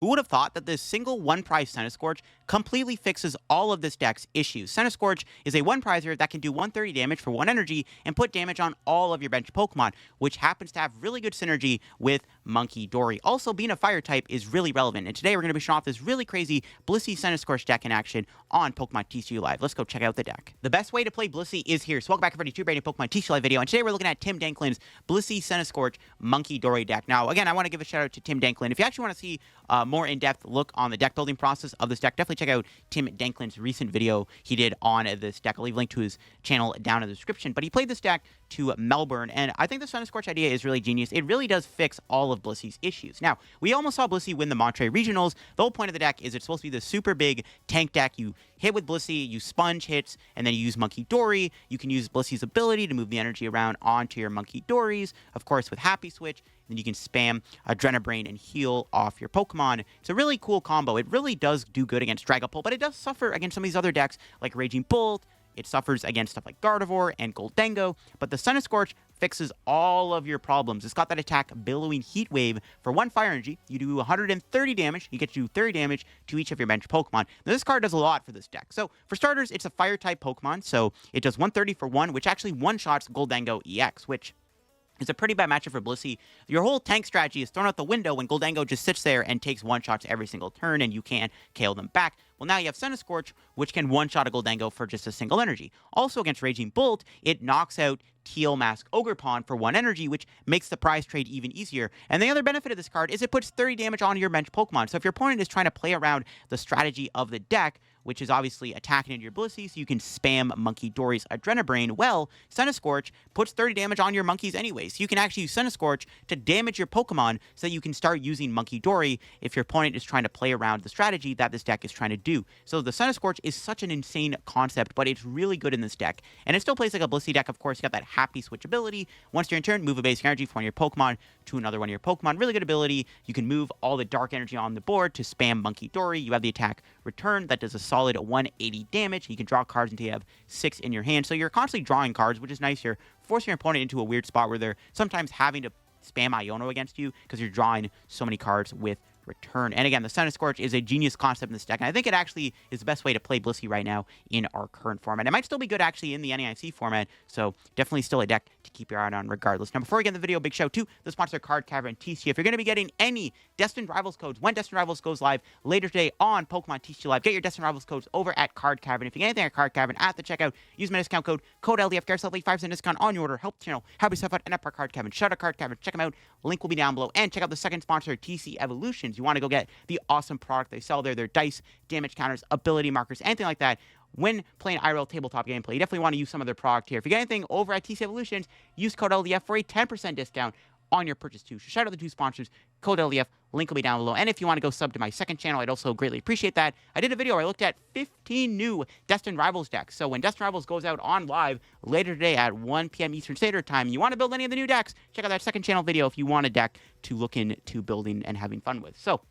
Who would have thought that this single one-prize Centiskorch completely fixes all of this deck's issues? Centiskorch is a one-prizer that can do 130 damage for 1 energy and put damage on all of your bench Pokemon, which happens to have really good synergy with Munkidori. Also, being a fire type is really relevant, and today we're going to be showing off this really crazy Blissey Centiskorch deck in action on Pokemon TCG Live. Let's go check out the deck. The best way to play Blissey is here, so welcome back everybody to a brand new Pokemon TCG Live video, and today we're looking at TimDanklin's Blissey Centiskorch Munkidori deck. Now, again, I want to give a shout out to TimDanklin. If you actually want to see more in-depth look on the deck building process of this deck, definitely check out TimDanklin's recent video he did on this deck. I'll leave a link to his channel down in the description. But he played this deck to Melbourne, and I think the Centiskorch idea is really genius. It really does fix all of Blissey's issues. Now, we almost saw Blissey win the Monterey Regionals. The whole point of the deck is it's supposed to be the super big tank deck. You hit with Blissey, you sponge hits, and then you use Munkidori. You can use Blissey's ability to move the energy around onto your Munkidoris, of course, with Happy Switch. Then you can spam Adrenabrain and heal off your Pokemon. It's a really cool combo. It really does do good against Dragapult, but it does suffer against some of these other decks like Raging Bolt. It suffers against stuff like Gardevoir and Goldango, but the Centiskorch fixes all of your problems. It's got that attack Billowing Heat Wave for 1 Fire Energy. You do 130 damage. You get to do 30 damage to each of your bench Pokemon. Now, this card does a lot for this deck. So, for starters, it's a Fire-type Pokemon, so it does 130 for 1, which actually one-shots Goldango EX, which it's a pretty bad matchup for Blissey. Your whole tank strategy is thrown out the window when Goldango just sits there and takes one-shots every single turn, and you can't KO them back. Well, now you have Centiskorch, which can one-shot a Goldango for just a single energy. Also, against Raging Bolt, it knocks out Teal Mask Ogerpon for 1 energy, which makes the prize trade even easier. And the other benefit of this card is it puts 30 damage on your bench Pokemon. So if your opponent is trying to play around the strategy of the deck, which is obviously attacking into your Blissey, so you can spam Munkidori's Adrenabrain, well, Centiskorch puts 30 damage on your monkeys anyways. So you can actually use Centiskorch to damage your Pokemon so that you can start using Munkidori if your opponent is trying to play around the strategy that this deck is trying to do. So the Centiskorch is such an insane concept, but it's really good in this deck. And it still plays like a Blissey deck, of course. You got that Happy Switch ability. Once you're in turn, move a basic energy from one of your Pokemon to another one of your Pokemon. Really good ability. You can move all the dark energy on the board to spam Munkidori. You have the attack Return that does a solid 180 damage. You can draw cards until you have 6 in your hand. So you're constantly drawing cards, which is nice. You're forcing your opponent into a weird spot where they're sometimes having to spam Iono against you because you're drawing so many cards with Return. And again, the Centiskorch is a genius concept in this deck, and I think it actually is the best way to play Blissey right now in our current format. It might still be good actually in the NAIC format, so definitely still a deck to keep your eye on regardless. Now, before we get in the video, big shout to the sponsor Card Cavern TCG. If you're going to be getting any Destined Rivals codes when Destined Rivals goes live later today on Pokemon TCG Live, get your Destined Rivals codes over at Card Cavern. If you get anything at Card Cavern at the checkout, use my discount code LDF, get yourself a 5% discount on your order. Help the channel, help yourself out, and up our Card Cavern. Shout out Card Cavern, check them out. Link will be down below. And check out the second sponsor, TC Evolutions. You want to go get the awesome product they sell there, their dice, damage counters, ability markers, anything like that. When playing IRL tabletop gameplay, you definitely want to use some of their product here. If you get anything over at TC Evolutions, use code LDF for a 10% discount on your purchase too. So shout out the two sponsors, code LDF, link will be down below. And if you want to go sub to my second channel, I'd also greatly appreciate that. I did a video where I looked at 15 new Destined Rivals decks. So when Destined Rivals goes out on live later today at 1 p.m. Eastern Standard Time, and you want to build any of the new decks, check out that second channel video if you want a deck to look into building and having fun with. So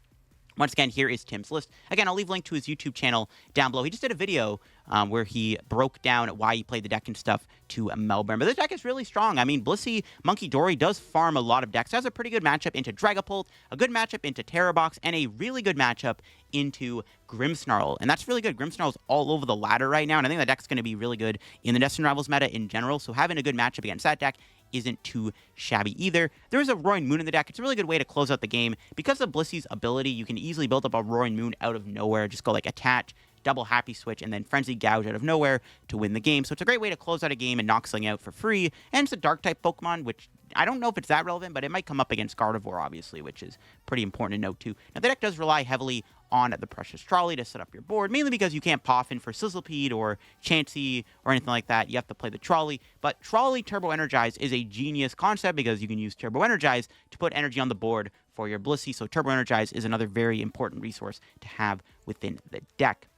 once again, here is Tim's list. Again, I'll leave a link to his YouTube channel down below. He just did a video where he broke down why he played the deck and stuff to Melbourne. But this deck is really strong. I mean, Blissey Munkidori does farm a lot of decks. It has a pretty good matchup into Dragapult, a good matchup into Terrabox, and a really good matchup into Grimmsnarl. And that's really good. Grimmsnarl's all over the ladder right now, and I think that deck's going to be really good in the Destined Rivals meta in general. So having a good matchup against that deck isn't too shabby either. There is a Roaring Moon in the deck. It's a really good way to close out the game. Because of Blissey's ability, you can easily build up a Roaring Moon out of nowhere. Just go like attach, double Happy Switch, and then Frenzy Gouge out of nowhere to win the game. So it's a great way to close out a game and knock something out for free. And it's a Dark-type Pokemon, which I don't know if it's that relevant, but it might come up against Gardevoir, obviously, which is pretty important to note too. Now, the deck does rely heavily on the Precious Trolley to set up your board, mainly because you can't pop in for Sizzlipede or Chansey or anything like that. You have to play the Trolley. But Trolley Turbo Energize is a genius concept because you can use Turbo Energize to put energy on the board for your Blissey. So Turbo Energize is another very important resource to have within the deck.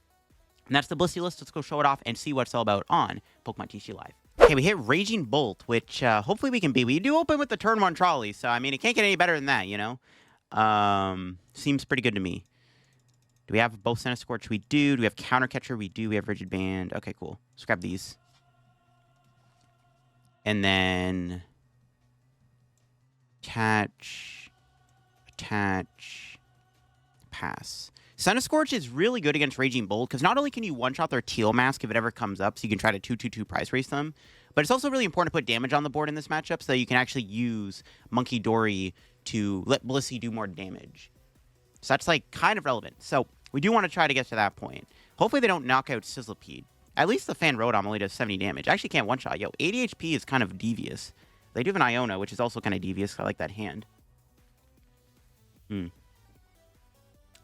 And that's the Blissey list. Let's go show it off and see what it's all about on Pokemon TCG Live. Okay, we hit Raging Bolt, which hopefully we can beat. We do open with the turn 1 Trolley, so I mean, it can't get any better than that, you know? Seems pretty good to me. Do we have both Centiskorch? We do. Do we have Counter Catcher? We do. We have Rigid Band. Okay, cool. Let's grab these. And then attach, pass. Centiskorch is really good against Raging Bolt because not only can you one-shot their Teal Mask if it ever comes up, so you can try to 2/2/2 price race them, but it's also really important to put damage on the board in this matchup so that you can actually use Munkidori to let Blissey do more damage. So that's like kind of relevant. So we do want to try to get to that point. Hopefully they don't knock out Sizzlipede. At least the Fan Rotom only does 70 damage. I actually can't one-shot. Yo, 80 HP is kind of devious. They do have an Iono, which is also kind of devious. I like that hand.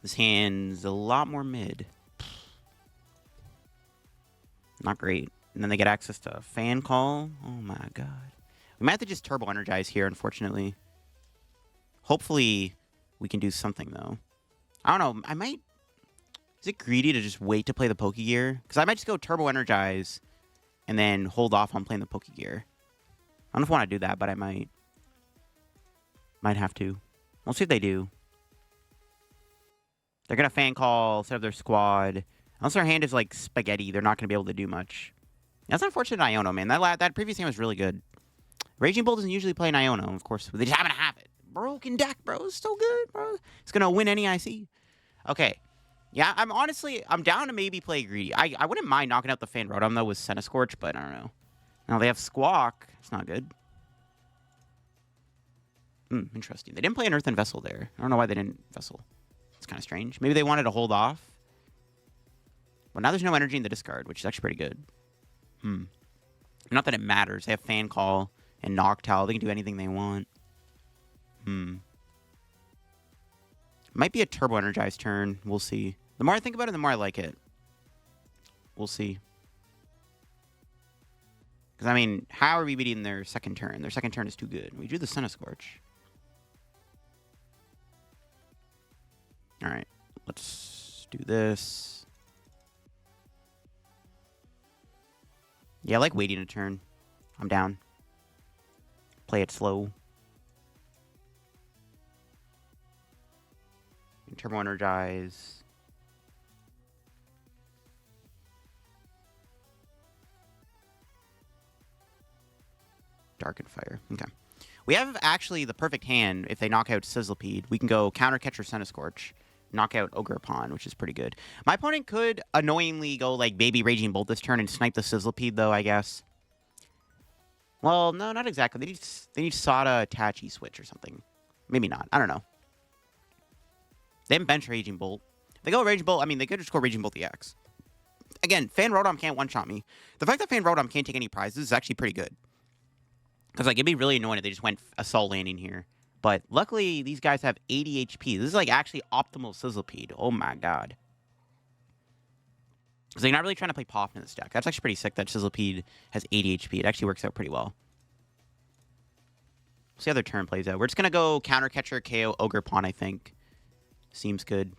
This hand's a lot more mid. Not great. And then they get access to Fan Call. Oh my god. We might have to just Turbo Energize here, unfortunately. Hopefully we can do something, though. I don't know. I might... Is it greedy to just wait to play the Pokégear? Because I might just go Turbo Energize and then hold off on playing the Pokégear. I don't know if I want to do that, but I might. Might have to. We'll see if they do. They're going to Fan Call, set up their squad. Unless their hand is like spaghetti, they're not going to be able to do much. That's unfortunate Iono, man. That previous hand was really good. Raging Bolt doesn't usually play an Iono, of course. They just happen to have it. Broken deck, bro. It's so good, bro. It's going to win any IC. Okay. Yeah, I'm down to maybe play greedy. I wouldn't mind knocking out the Fan Rotom, though, with Centiskorch, but I don't know. Now they have Squawk. It's not good. Interesting. They didn't play an Earthen Vessel there. I don't know why they didn't Vessel. It's kind of strange. Maybe they wanted to hold off. But now there's no energy in the discard, which is actually pretty good. Not that it matters. They have Fan Call and Noctowl. They can do anything they want. Might be a Turbo Energized turn. We'll see. The more I think about it, the more I like it. We'll see. Because, I mean, how are we beating their second turn? Their second turn is too good. We drew the Centiskorch. Alright. Let's do this. Yeah, I like waiting a turn. I'm down. Play it slow. Turbo Energize. Dark and Fire. Okay. We have actually the perfect hand if they knock out Sizzlipede. We can go Counter Catcher Centiskorch, knock out Ogerpon, which is pretty good. My opponent could annoyingly go like Baby Raging Bolt this turn and snipe the Sizzlipede, though, I guess. Well, no, not exactly. They need Sada Tachi switch or something. Maybe not. I don't know. They haven't benched Raging Bolt. If they go Raging Bolt, I mean, they could just go Raging Bolt EX. Again, Fan Rotom can't one-shot me. The fact that Fan Rotom can't take any prizes is actually pretty good. Because, like, it'd be really annoying if they just went Assault Landing here. But luckily, these guys have 80 HP. This is, like, actually optimal Sizzlipede. Oh, my God. Because they're not really trying to play Pop in this deck. That's actually pretty sick that Sizzlipede has 80 HP. It actually works out pretty well. We'll see how their turn plays out. We're just going to go Counter Catcher, KO, Ogerpon, I think. Seems good.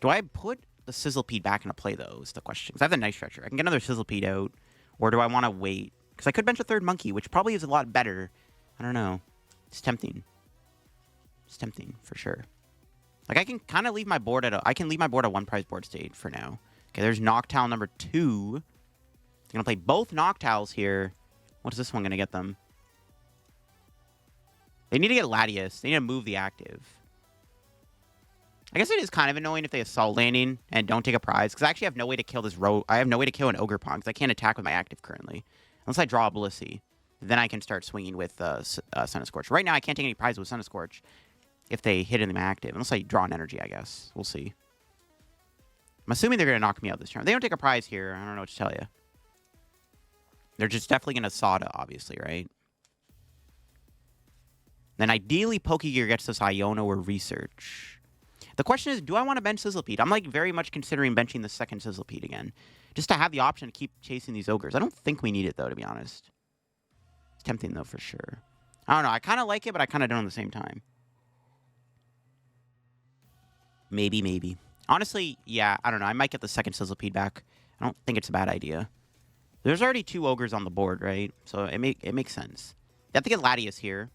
Do I put the Sizzlipede back into play, though, is the question. Because I have the Night Stretcher. I can get another Sizzlipede out. Or do I want to wait? Because I could bench a third Monkey, which probably is a lot better. I don't know. It's tempting. It's tempting, for sure. Like, I can kind of leave my board at I can leave my board at one prize board state for now. Okay, there's Noctowl number 2. I'm going to play both Noctowls here. What is this one going to get them? They need to get Latias. They need to move the active. I guess it is kind of annoying if they Assault Landing and don't take a prize, because I actually have no way to kill this I have no way to kill an Ogerpon, because I can't attack with my active currently. Unless I draw a Blissey. Then I can start swinging with Centiskorch. Right now, I can't take any prizes with Centiskorch if they hit in my active. Unless I draw an energy, I guess. We'll see. I'm assuming they're going to knock me out this turn. If they don't take a prize here, I don't know what to tell you. They're just definitely going to Sada, obviously, right? Then ideally, Pokégear gets this Iono or Research. The question is, do I want to bench Sizzlipede? I'm like very much considering benching the second Sizzlipede again. Just to have the option to keep chasing these ogres. I don't think we need it, though, to be honest. It's tempting, though, for sure. I don't know. I kind of like it, but I kind of don't at the same time. Maybe, maybe. Honestly, yeah, I don't know. I might get the second Sizzlipede back. I don't think it's a bad idea. There's already 2 ogres on the board, right? So it makes sense. They have to get Latias here.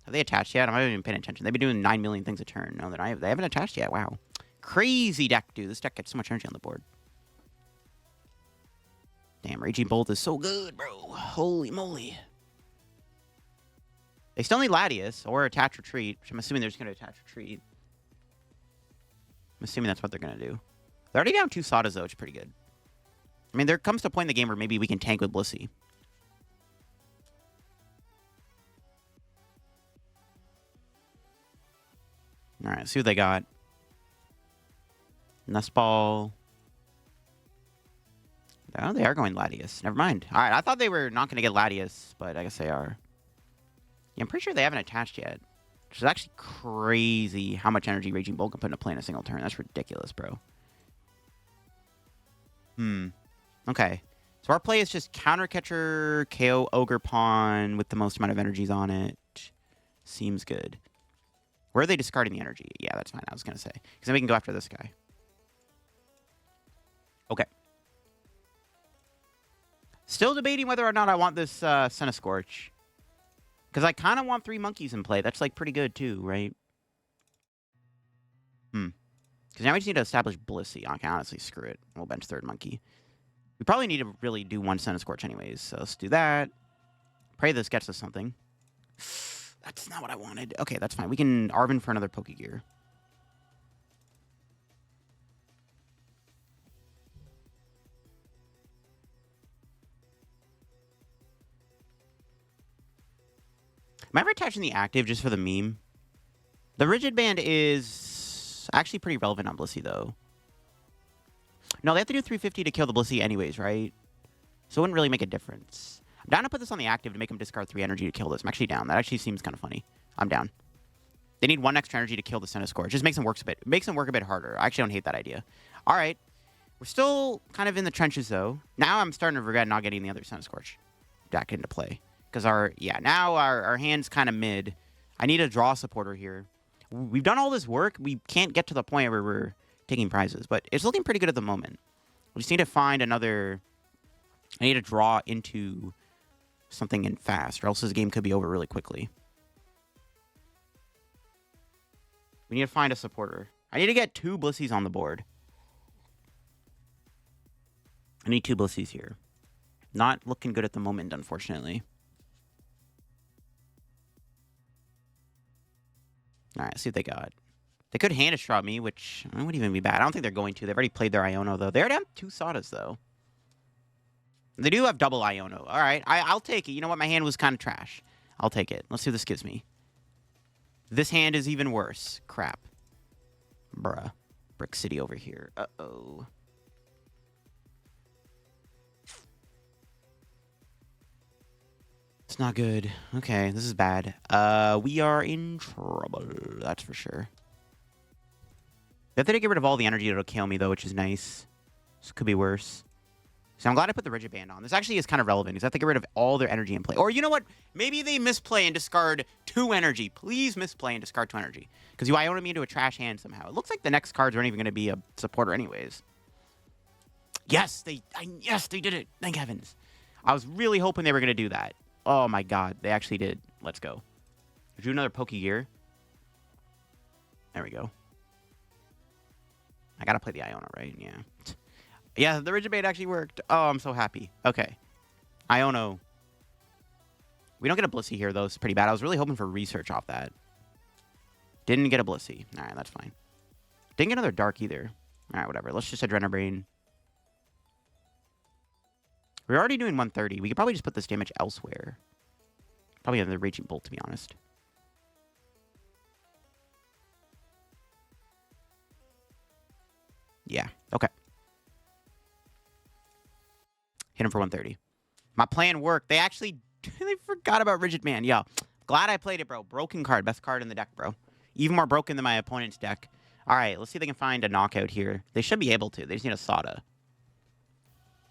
Have they attached yet? I'm not even paying attention. They've been doing 9 million things a turn. No, they haven't attached yet. Wow. Crazy deck, dude. This deck gets so much energy on the board. Damn, Raging Bolt is so good, bro. Holy moly. They still need Latias or Attach Retreat, which I'm assuming they're just going to Attach Retreat. I'm assuming that's what they're going to do. They're already down 2 Sodas, though, which is pretty good. I mean, there comes to a point in the game where maybe we can tank with Blissey. All right, see what they got. Nest Ball. Oh, they are going Latias. Never mind. All right, I thought they were not going to get Latias, but I guess they are. Yeah, I'm pretty sure they haven't attached yet. Which is actually crazy how much energy Raging Bull can put into play in a single turn. That's ridiculous, bro. Okay. So our play is just Counter Catcher, KO Ogre Pawn with the most amount of energies on it. Seems good. Where are they discarding the energy? Yeah, that's fine. I was going to say. Because then we can go after this guy. Okay. Still debating whether or not I want this Centiskorch. Because I kind of want 3 monkeys in play. That's, like, pretty good, too, right? Because now we just need to establish Blissey. I can honestly screw it. We'll bench 3rd monkey. We probably need to really do 1 Centiskorch anyways. So let's do that. Pray this gets us something. That's not what I wanted. Okay, that's fine. We can Arven for another Pokégear. Am I ever attaching the active just for the meme? The Rigid Band is actually pretty relevant on Blissey, though. No, they have to do 350 to kill the Blissey anyways, right? So it wouldn't really make a difference. I'm down to put this on the active to make them discard 3 energy to kill this. I'm actually down. That actually seems kind of funny. I'm down. They need 1 extra energy to kill the Centiskorch. It just makes them work a bit harder. I actually don't hate that idea. All right. We're still kind of in the trenches, though. Now I'm starting to regret not getting the other Centiskorch back into play. Because now our hand's kind of mid. I need a draw supporter here. We've done all this work. We can't get to the point where we're taking prizes. But it's looking pretty good at the moment. We just need to find another... I need to draw into something in fast, or else this game could be over really quickly. We need to find a supporter. I need to get 2 Blissies on the board. I need 2 Blissies here. Not looking good at the moment, unfortunately. Alright, let's see what they got. They could hand straw me, which wouldn't even be bad. I don't think they're going to. They've already played their Iono, though. They're down 2 Sodas, though. They do have double Iono. Alright, I'll take it. You know what? My hand was kind of trash. I'll take it. Let's see what this gives me. This hand is even worse. Crap. Bruh. Brick City over here. Uh-oh. It's not good. Okay, this is bad. We are in trouble. That's for sure. They have to get rid of all the energy that'll kill me, though, which is nice. This could be worse. So I'm glad I put the Rigid Band on. This actually is kind of relevant, because I have to get rid of all their energy in play. Or you know what? Maybe they misplay and discard 2 energy. Please misplay and discard 2 energy. Because you Iono me into a trash hand somehow. It looks like the next cards aren't even going to be a supporter anyways. Yes, they did it. Thank heavens. I was really hoping they were going to do that. Oh my god, they actually did. Let's go. Do another Pokégear. There we go. I gotta play the Iono, right? Yeah. Yeah, the Rigid Band actually worked. Oh, I'm so happy. Okay. Iono. We don't get a Blissey here, though. It's pretty bad. I was really hoping for research off that. Didn't get a Blissey. Alright, that's fine. Didn't get another Dark either. Alright, whatever. Let's just Adrenabrain. We're already doing 130. We could probably just put this damage elsewhere. Probably another Raging Bolt, to be honest. Yeah, okay. Hit him for 130. My plan worked. They actually they forgot about Rigid Band. Yeah, glad I played it, bro. Broken card. Best card in the deck, bro. Even more broken than my opponent's deck. All right, let's see if they can find a knockout here. They should be able to. They just need a Sada.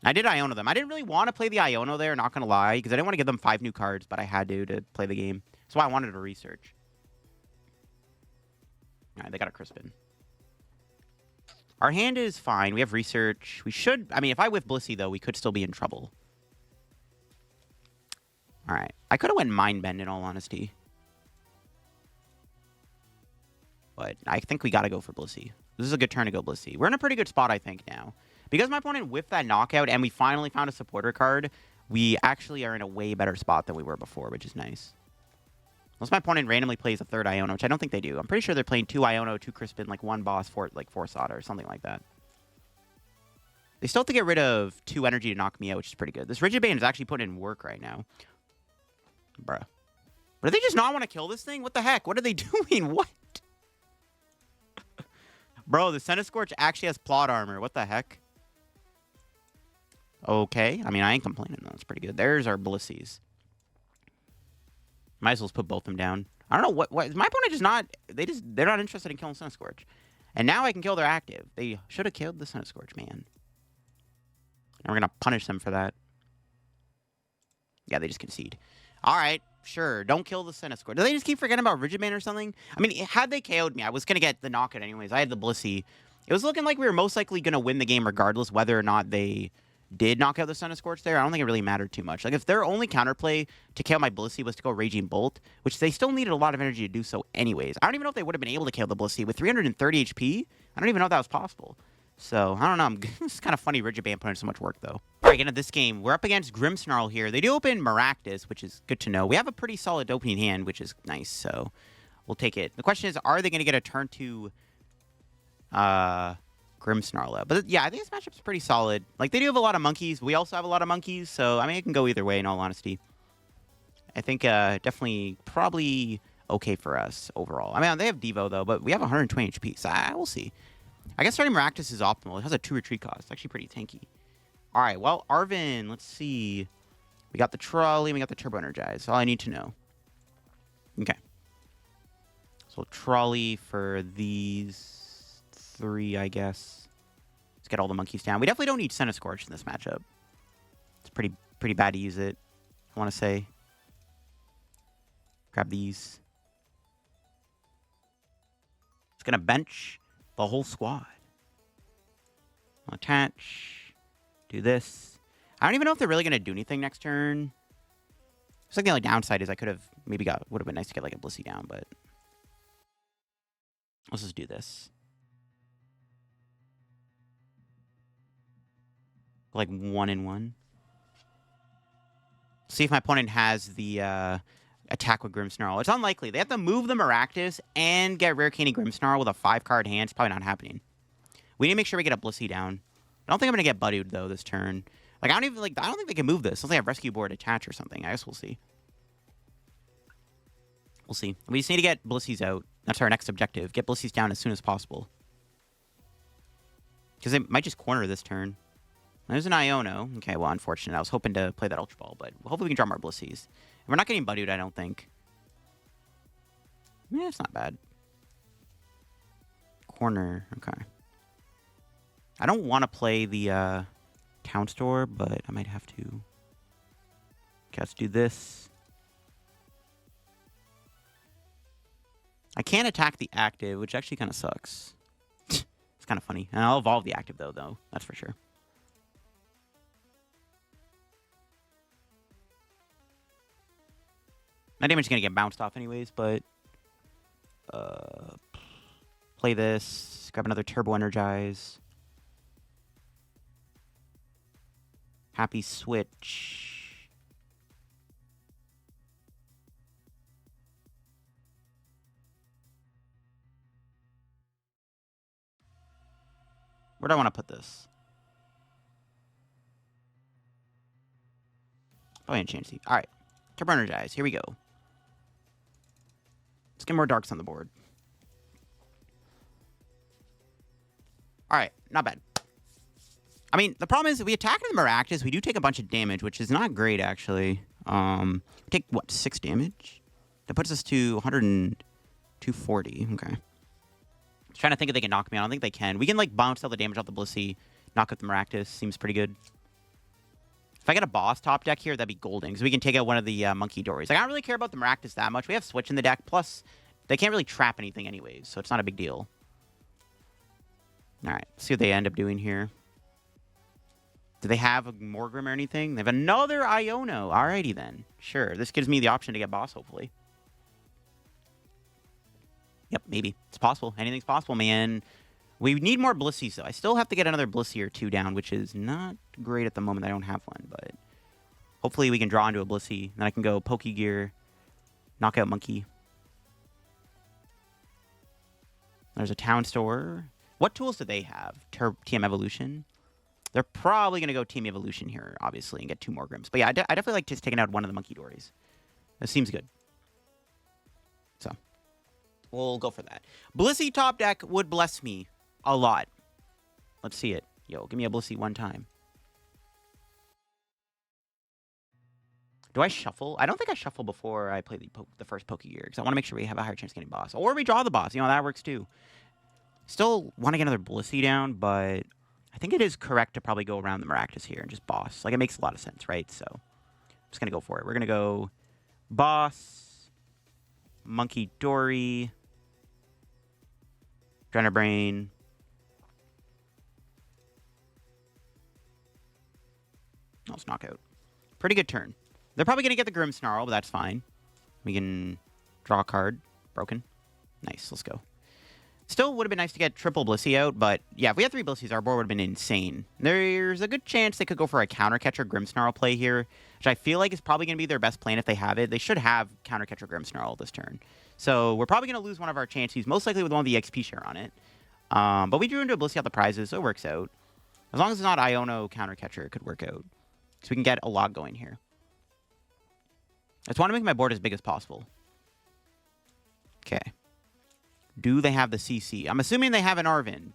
I did Iono them. I didn't really want to play the Iono there, not going to lie, because I didn't want to give them 5 new cards, but I had to play the game. That's why I wanted to research. All right, they got a Crispin. Our hand is fine. We have research. We should... I mean, if I whiff Blissey, though, we could still be in trouble. All right. I could have went Mind Bend, in all honesty. But I think we got to go for Blissey. This is a good turn to go Blissey. We're in a pretty good spot, I think, now. Because my opponent whiffed that knockout and we finally found a supporter card, we actually are in a way better spot than we were before, which is nice. Unless my opponent randomly plays a third Iono, which I don't think they do. I'm pretty sure they're playing 2 Iono, 2 Crispin, like 1 Boss, 4 Sod or something like that. They still have to get rid of 2 energy to knock me out, which is pretty good. This Rigid Band is actually putting in work right now. Bruh. But do they just not want to kill this thing? What the heck? What are they doing? What? Bro, the Centiskorch actually has plot armor. What the heck? Okay. I mean, I ain't complaining, though. It's pretty good. There's our Blissies. Might as well put both of them down. I don't know what my opponent is not. They're not interested in killing Centiskorch. And now I can kill their active. They should have killed the Centiskorch, man. And we're gonna punish them for that. Yeah, they just concede. All right, sure. Don't kill the Centiskorch. Do they just keep forgetting about Rigid Band or something? I mean, had they KO'd me, I was gonna get the knockout anyways. I had the Blissey. It was looking like we were most likely gonna win the game regardless whether or not they did knock out the Centiskorch there. I don't think it really mattered too much. Like, if their only counterplay to KO my Blissey was to go Raging Bolt, which they still needed a lot of energy to do so anyways. I don't even know if they would have been able to KO the Blissey. With 330 HP, I don't even know if that was possible. So, I don't know. It's kind of funny Rigid Band putting so much work, though. All right, getting into this game. We're up against Grimmsnarl here. They do open Maractus, which is good to know. We have a pretty solid opening hand, which is nice, so we'll take it. The question is, are they going to get a turn to Grimmsnarl out? But yeah, I think this matchup's pretty solid. Like, they do have a lot of monkeys. We also have a lot of monkeys, so, I mean, it can go either way, in all honesty. I think definitely probably okay for us overall. I mean, they have Devo, though, but we have 120 HP, so we'll see. I guess starting Maractus is optimal. It has a 2 retreat cost. It's actually pretty tanky. All right, well, Arven, let's see. We got the Trolley, we got the Turbo Energize. That's all I need to know. Okay. So Trolley for these 3, I guess. Let's get all the monkeys down. We definitely don't need Centiskorch in this matchup. It's pretty bad to use it, I want to say. Grab these. It's going to bench the whole squad. I'll attach. Do this. I don't even know if they're really going to do anything next turn. It's like the only downside is I could have maybe would have been nice to get like a Blissey down, but let's just do this. Like 1-in-1. See if my opponent has the attack with Grimmsnarl. It's unlikely. They have to move the Maractus and get Rare Candy Grimmsnarl with a 5-card hand. It's probably not happening. We need to make sure we get a Blissey down. I don't think I'm going to get Buddied, though, this turn. Like, I don't think they can move this unless they have Rescue Board attach or something. I guess we'll see. We'll see. We just need to get Blisseys out. That's our next objective. Get Blisseys down as soon as possible. Because they might just corner this turn. There's an Iono. Okay, well, unfortunate. I was hoping to play that Ultra Ball, but hopefully we can draw more Blisseys. We're not getting Buddied, I don't think. Yeah, it's not bad. Corner. Okay. I don't want to play the Town Store, but I might have to. Okay, let's do this. I can't attack the active, which actually kind of sucks. It's kind of funny. And I'll evolve the active, though. That's for sure. My damage is going to get bounced off anyways, but play this. Grab another Turbo Energize. Happy Switch. Where do I want to put this? Probably in Chansey. All right. Turbo Energize. Here we go. Let's get more darks on the board. All right. Not bad. I mean, the problem is we attack the Maractus. We do take a bunch of damage, which is not great, actually. We take, what, 6 damage? That puts us to 240. Okay. I was trying to think if they can knock me out. I don't think they can. We can, like, bounce all the damage off the Blissey, knock out the Maractus. Seems pretty good. If I get a boss top deck here, that'd be golden, because we can take out one of the Munkidoris. Like, I don't really care about the Maractus that much. We have Switch in the deck, plus they can't really trap anything anyways, so it's not a big deal. All right, see what they end up doing here. Do they have a Morgrim or anything? They have another Iono. Alrighty then. Sure, this gives me the option to get boss, hopefully. Yep, maybe. It's possible. Anything's possible, man. We need more Blissies, though. I still have to get another Blissey or 2 down, which is not great at the moment. I don't have one, but hopefully we can draw into a Blissey. Then I can go Pokégear. Knockout Monkey. There's a Town Store. What tools do they have? TM Evolution. They're probably going to go Team Evolution here, obviously, and get 2 more Grims. But yeah, I definitely like just taking out one of the Munkidoris. That seems good. So, we'll go for that. Blissey top deck would bless me a lot. Let's see it. Yo, give me a Blissey one time. Do I shuffle? I don't think I shuffle before I play the first Pokégear, because I want to make sure we have a higher chance of getting boss. Or we draw the boss. You know, that works too. Still want to get another Blissey down, but I think it is correct to probably go around the Maractus here and just boss. Like, it makes a lot of sense, right? So, I'm just going to go for it. We're going to go boss, Munkidori, Brain. No, it's knockout. Pretty good turn. They're probably going to get the Grimmsnarl, but that's fine. We can draw a card. Broken. Nice. Let's go. Still would have been nice to get triple Blissey out, but yeah, if we had 3 Blissies, our board would have been insane. There's a good chance they could go for a Countercatcher Grimmsnarl play here, which I feel like is probably going to be their best plan if they have it. They should have Countercatcher Grimmsnarl this turn. So we're probably going to lose one of our Chanseys, most likely with one of the XP share on it. But we drew into a Blissey out the prizes, so it works out. As long as it's not Iono Countercatcher, it could work out. So we can get a lot going here. I just want to make my board as big as possible. Okay. Do they have the CC? I'm assuming they have an Arven.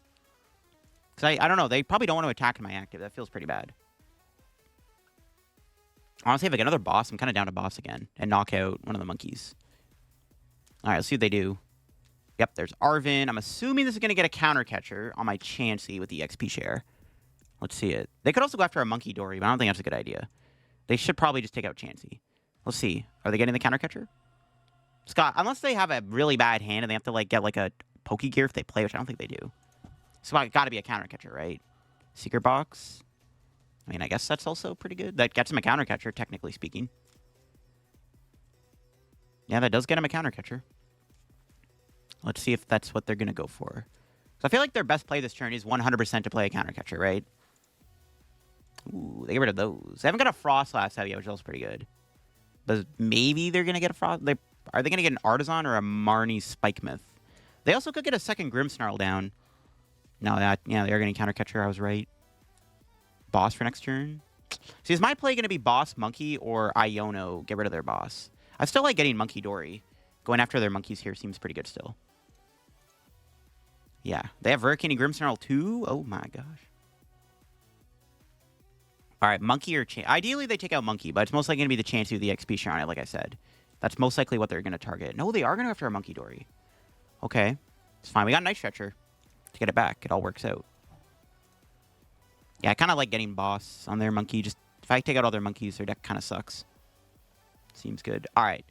Because I don't know. They probably don't want to attack in my active. That feels pretty bad. Honestly, if I get another boss, I'm kind of down to boss again. And knock out one of the monkeys. Alright, let's see what they do. Yep, there's Arven. I'm assuming this is going to get a Countercatcher on my Chansey with the XP share. Let's see it. They could also go after a Munkidori, but I don't think that's a good idea. They should probably just take out Chansey. Let's see. Are they getting the Countercatcher? Scott, unless they have a really bad hand and they have to like get like a Pokégear if they play, which I don't think they do. So it's got to be a Countercatcher, right? Secret Box. I mean, I guess that's also pretty good. That gets him a Countercatcher, technically speaking. Yeah, that does get him a Countercatcher. Let's see if that's what they're going to go for. So I feel like their best play this turn is 100% to play a Countercatcher, right? Ooh, they get rid of those. They haven't got a Frostlass out yet, which is also pretty good. But maybe they're going to get a Frost... Are they going to get an Artisan or a Marnie Spikemouth? They also could get a second Grimmsnarl down. No, yeah, they are getting Countercatcher. I was right. Boss for next turn. See, is my play going to be Boss, Monkey, or Iono? Get rid of their boss. I still like getting Munkidori. Going after their monkeys here seems pretty good still. Yeah. They have Hurricane Grimmsnarl too? Oh my gosh. Alright, Monkey or Chansey. Ideally, they take out Monkey, but it's most likely going to be the Chansey with the XP share on it, like I said. That's most likely what they're going to target. No, they are going to go after a Munkidori. Okay. It's fine. We got Night Stretcher to get it back. It all works out. Yeah, I kind of like getting boss on their monkey. Just if I take out all their monkeys, their deck kind of sucks. Seems good. Alright.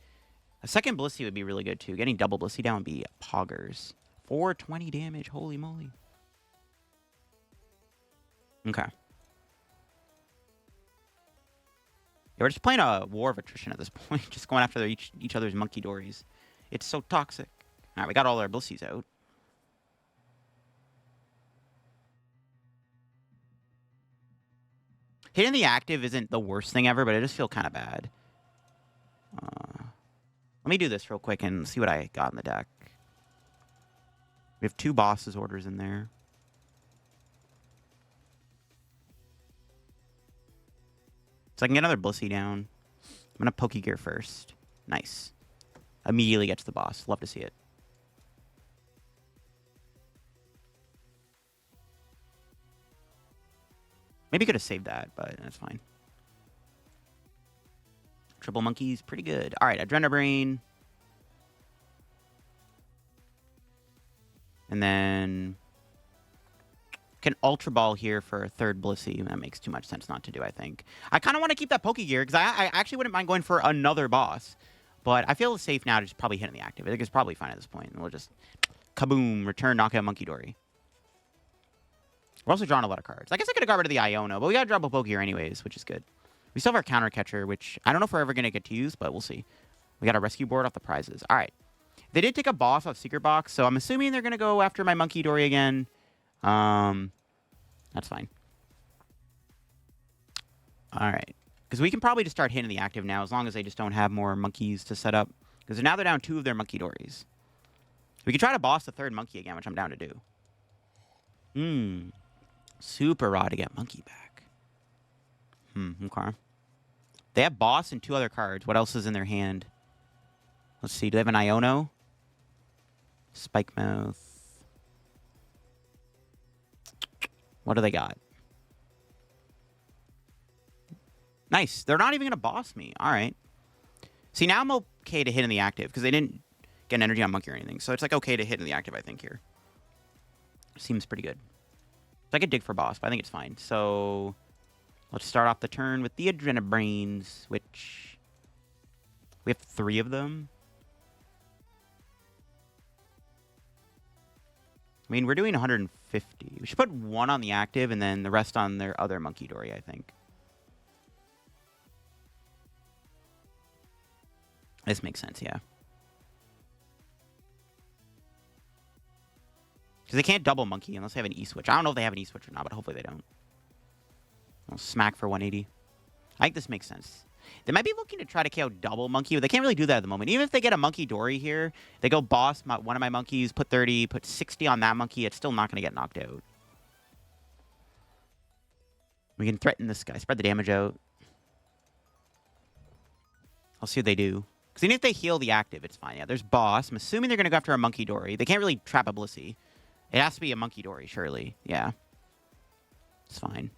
A second Blissey would be really good, too. Getting double Blissey down would be poggers. 420 damage. Holy moly. Okay. Yeah, we're just playing a war of attrition at this point. Just going after each other's Munkidoris. It's so toxic. Alright, we got all our Blissies out. Hitting the active isn't the worst thing ever, but I just feel kind of bad. Let me do this real quick and see what I got in the deck. We have 2 bosses orders in there. So I can get another Blissey down. I'm going to Pokégear first. Nice. Immediately gets the boss. Love to see it. Maybe could have saved that, but that's fine. Triple Monkeys, pretty good. All right, Adrenabrain. And then can Ultra Ball here for a third Blissey. That makes too much sense not to do, I think. I kind of want to keep that Pokégear, because I actually wouldn't mind going for another boss. But I feel it's safe now to just probably hit in the active. I think it's probably fine at this point. And we'll just kaboom, return, knock out Munkidori. We're also drawing a lot of cards. I guess I could have got rid of the Iono, but we got to drop a Pokégear anyways, which is good. We still have our Countercatcher, which I don't know if we're ever going to get to use, but we'll see. We got a Rescue Board off the prizes. All right. They did take a boss off Secret Box, so I'm assuming they're going to go after my Munkidori again. That's fine. All right. Because we can probably just start hitting the active now, as long as they just don't have more monkeys to set up. Because Because now they're down 2 of their Munkidoris. We could try to boss the 3rd monkey again, which I'm down to do. Super raw to get monkey back. Okay. They have boss and 2 other cards. What else is in their hand? Let's see. Do they have an Iono? Spike Mouth. What do they got? Nice. They're not even going to boss me. All right. See, now I'm okay to hit in the active because they didn't get an energy on monkey or anything. So it's like okay to hit in the active, I think, here. Seems pretty good. So I could dig for boss, but I think it's fine. So let's start off the turn with the Adrenabrains, which we have 3 of them. I mean, we're doing 150. We should put 1 on the active and then the rest on their other Munkidori, I think. This makes sense, yeah. Because they can't double monkey unless they have an E-switch. I don't know if they have an E-switch or not, but hopefully they don't. I'll smack for 180. I think this makes sense. They might be looking to try to KO double monkey, but they can't really do that at the moment. Even if they get a Munkidori here, they go boss one of my monkeys, put 30, put 60 on that monkey, it's still not going to get knocked out. We can threaten this guy, spread the damage out. I'll see what they do. Because even if they heal the active, it's fine. Yeah, there's boss. I'm assuming they're going to go after a Munkidori. They can't really trap a Blissey. It has to be a Munkidori, surely. Yeah. It's fine.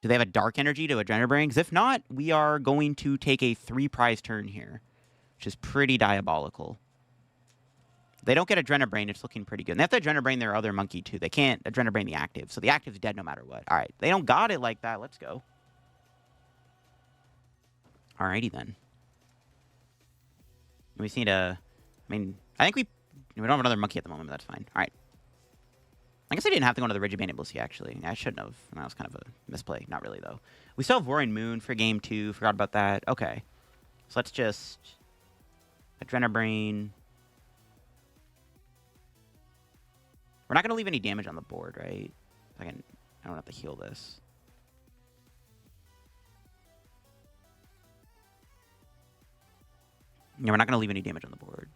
Do they have a Dark Energy to Adrenabrain? Because if not, we are going to take a 3-prize turn here, which is pretty diabolical. They don't get Adrenabrain, it's looking pretty good. And they have to Adrenabrain their other monkey, too. They can't Adrenabrain the active, so the active's dead no matter what. All right, they don't got it like that. Let's go. Alrighty, then. We just need a... I mean, I think we don't have another monkey at the moment, but that's fine. All right. I guess I didn't have to go into the Rigid Band MEW, actually. I shouldn't have. That was kind of a misplay. Not really, though. We still have Roaring Moon for game 2. Forgot about that. Okay. So let's just... Adrenabrain. We're not going to leave any damage on the board, right? I don't have to heal this. Yeah, we're not going to leave any damage on the board.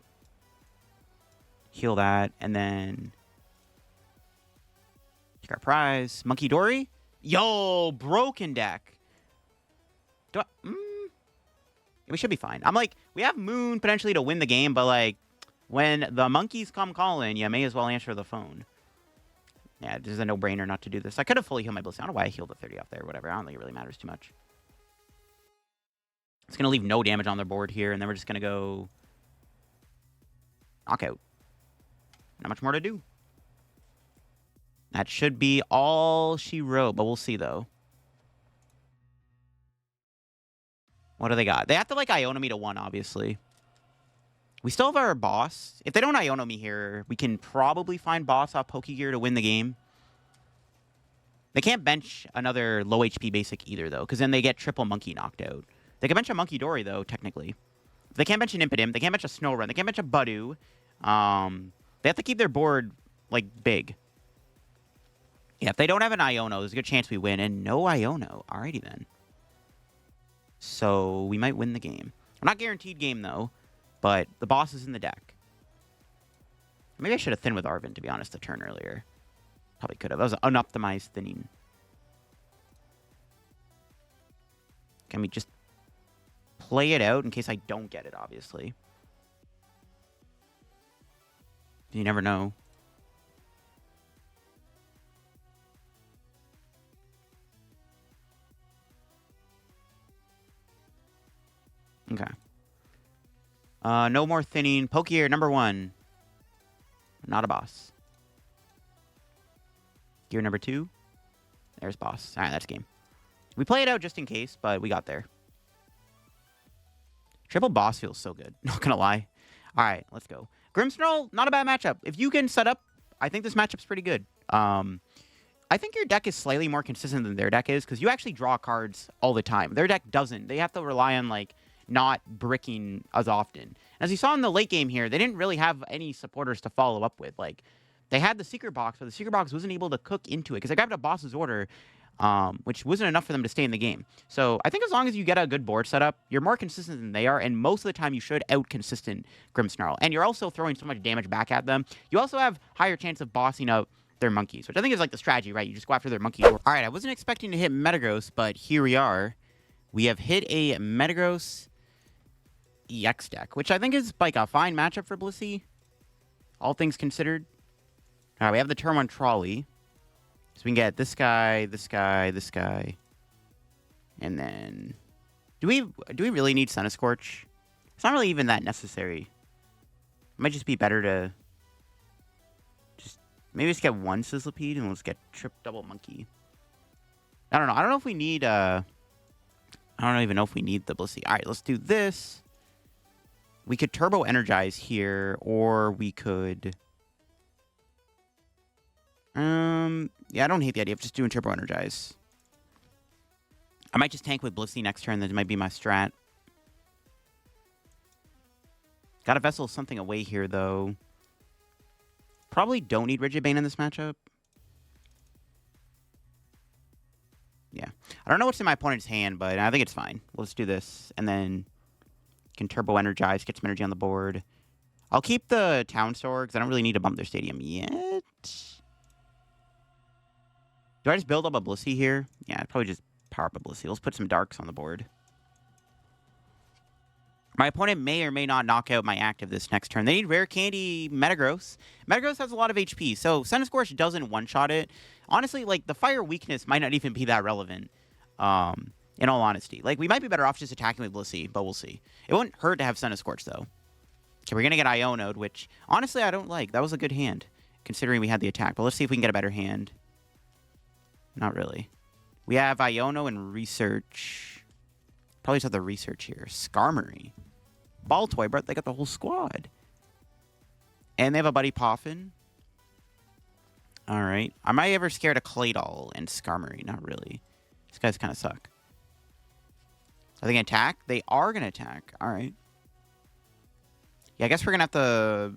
Heal that, and then... Take our prize. Munkidori? Yo, broken deck. We should be fine. I'm like, we have Moon potentially to win the game, but like, when the monkeys come calling, you may as well answer the phone. Yeah, this is a no-brainer not to do this. I could have fully healed my Blissey. I don't know why I healed the 30 off there or whatever. I don't think it really matters too much. It's going to leave no damage on their board here, and then we're just going to go knockout. Not much more to do. That should be all she wrote, but we'll see, though. What do they got? They have to, like, Iono me to 1, obviously. We still have our boss. If they don't Iono me here, we can probably find boss off Pokégear to win the game. They can't bench another low HP basic either, though, because then they get triple monkey knocked out. They can bench a Munkidori, though, technically. They can't bench an Impidimp. They can't bench a Snorunt. They can't bench a Budew. They have to keep their board, like, big. Yeah, if they don't have an Iono, there's a good chance we win. And no Iono. Alrighty, then. So, we might win the game. I'm not guaranteed game, though. But the boss is in the deck. Maybe I should have thinned with Arven, to be honest, the turn earlier. Probably could have. That was an unoptimized thinning. Can we just play it out in case I don't get it, obviously? You never know. Okay. No more thinning. Pokégear, number 1. Not a boss. Gear number 2. There's boss. Alright, that's game. We play it out just in case, but we got there. Triple boss feels so good. Not gonna lie. Alright, let's go. Grimmsnarl, not a bad matchup. If you can set up, I think this matchup's pretty good. I think your deck is slightly more consistent than their deck is, because you actually draw cards all the time. Their deck doesn't. They have to rely on, like, not bricking as often. As you saw in the late game here, they didn't really have any supporters to follow up with. Like, they had the Secret Box, but the Secret Box wasn't able to cook into it, because they grabbed a boss's order. which wasn't enough for them to stay in the game. So I think as long as you get a good board setup, you're more consistent than they are, and most of the time you should out-consistent Grimmsnarl. And you're also throwing so much damage back at them. You also have higher chance of bossing out their monkeys, which I think is like the strategy, right? You just go after their monkeys. All right, I wasn't expecting to hit Metagross, but here we are. We have hit a Metagross EX deck, which I think is like a fine matchup for Blissey, all things considered. All right, we have the turn 1 trolley. So we can get this guy, this guy, this guy. And then... Do we really need Centiskorch? It's not really even that necessary. It might just be better to... Maybe just get one Sizzlipede and let's get double monkey. I don't know. I don't know if we need... I don't even know if we need the Blissey. All right, let's do this. We could turbo energize here, or we could... Yeah, I don't hate the idea of just doing turbo energize. I might just tank with Blissey next turn. That might be my strat. Gotta vessel something away here, though. Probably don't need Rigid Band in this matchup. Yeah. I don't know what's in my opponent's hand, but I think it's fine. Let's do this. And then can turbo energize, get some energy on the board. I'll keep the Town Store, because I don't really need to bump their stadium yet. Do I just build up a Blissey here? Yeah, I'd probably just power up a Blissey. Let's put some darks on the board. My opponent may or may not knock out my active this next turn. They need Rare Candy Metagross. Metagross has a lot of HP, so Centiskorch doesn't one-shot it. Honestly, like, the fire weakness might not even be that relevant, in all honesty. Like, we might be better off just attacking with Blissey, but we'll see. It wouldn't hurt to have Centiskorch, though. Okay, we're going to get Iono'd, which, honestly, I don't like. That was a good hand, considering we had the attack. But let's see if we can get a better hand. Not really. We have Iono and Research. Probably just have the Research here. Skarmory. Baltoy, but they got the whole squad. And they have a Buddy Poffin. Alright. Am I ever scared of Claydol and Skarmory? Not really. These guys kind of suck. Are they going to attack? They are going to attack. Alright. Yeah, I guess we're going to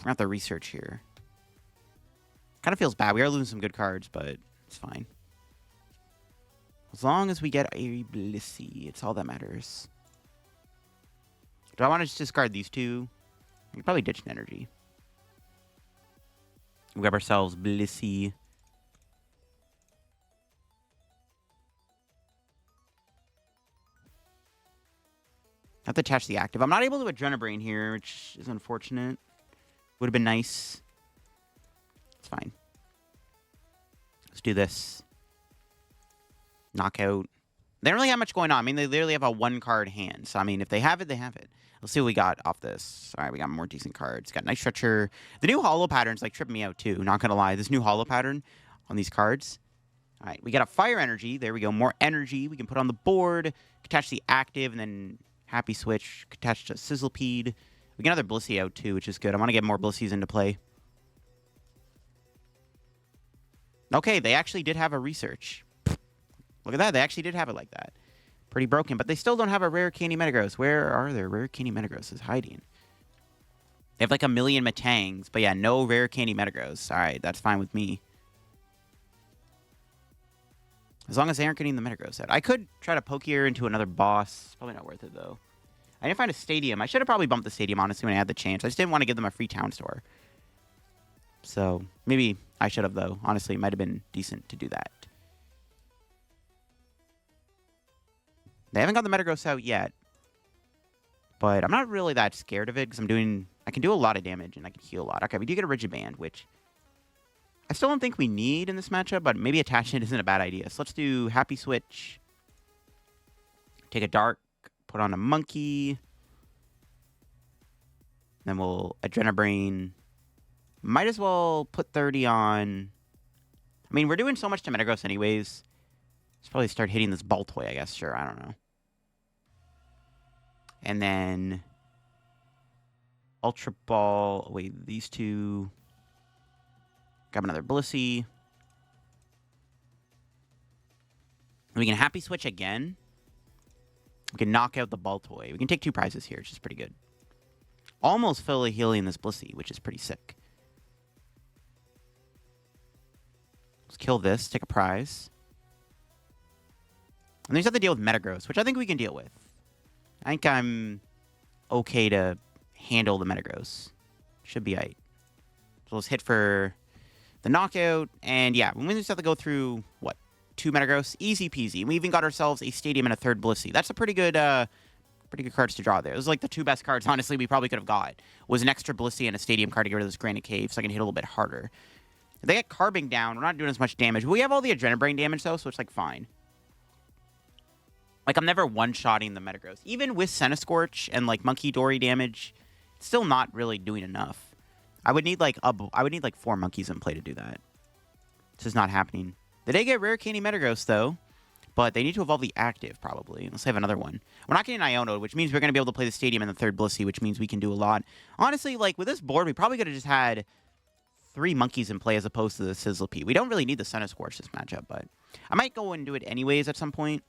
have to research here. Kind of feels bad. We are losing some good cards, but it's fine. As long as we get a Blissey, it's all that matters. Do I want to just discard these two? We could probably ditch an energy. We grab ourselves Blissey. I have to attach the active. I'm not able to Adrenabrain here, which is unfortunate. Would have been nice. It's fine. Let's do this. Knockout. They don't really have much going on. I mean, they literally have a one-card hand. So, I mean, if they have it, they have it. Let's see what we got off this. All right, we got more decent cards. Got Night Stretcher. The new holo pattern's, like, tripping me out, too. Not gonna lie. This new holo pattern on these cards. All right, we got a Fire Energy. There we go. More energy we can put on the board. Attach the active, and then Happy Switch. Attach to Sizzlipede. We get another Blissey out, too, which is good. I want to get more Blisseys into play. Okay, they actually did have a Research. Look at that. They actually did have it like that. Pretty broken. But they still don't have a Rare Candy Metagross. Where are their Rare Candy Metagrosses hiding? They have like a million Metangs. But yeah, no Rare Candy Metagross. Alright, that's fine with me. As long as they aren't getting the Metagross out. I could try to Pokégear into another boss. Probably not worth it, though. I didn't find a stadium. I should have probably bumped the stadium, honestly, when I had the chance. I just didn't want to give them a free Town Store. So, maybe I should have, though. Honestly, it might have been decent to do that. They haven't got the Metagross out yet. But I'm not really that scared of it, because I can do a lot of damage, and I can heal a lot. Okay, we do get a Rigid Band, which I still don't think we need in this matchup, but maybe attaching it isn't a bad idea. So let's do Happy Switch. Take a Dark, put on a Monkey. Then we'll Adrenabrain. Might as well put 30 on... I mean, we're doing so much to Metagross anyways. Let's probably start hitting this Baltoy, I guess. Sure, I don't know. And then Ultra Ball. Wait, these two. Grab another Blissey. We can Happy Switch again. We can knock out the Baltoy. We can take 2 prizes here, which is pretty good. Almost fully healing this Blissey, which is pretty sick. Let's kill this, take a prize. And then you just have to deal with Metagross, which I think we can deal with. I think I'm okay to handle the Metagross. Should be aight. So let's hit for the knockout. And yeah, we just have to go through, what, 2 Metagross? Easy peasy. And we even got ourselves a Stadium and a 3rd Blissey. That's a pretty good cards to draw there. It was like the 2 best cards, honestly, we probably could have got. Was an extra Blissey and a Stadium card to get rid of this Granite Cave, so I can hit a little bit harder. If they get Carbing down, we're not doing as much damage. But we have all the Adrenabrain damage, though, so it's, like, fine. Like, I'm never one-shotting the Metagross. Even with Centiskorch and, like, Munkidori damage, it's still not really doing enough. I would need, like, 4 monkeys in play to do that. This is not happening. They did get Rare Candy Metagross, though. But they need to evolve the active, probably. Let's have another one. We're not getting Iono, which means we're going to be able to play the Stadium and the 3rd Blissey, which means we can do a lot. Honestly, like, with this board, we probably could have just had 3 monkeys in play as opposed to the Sizzlipede. We don't really need the Centiskorch this matchup, but I might go and do it anyways at some point.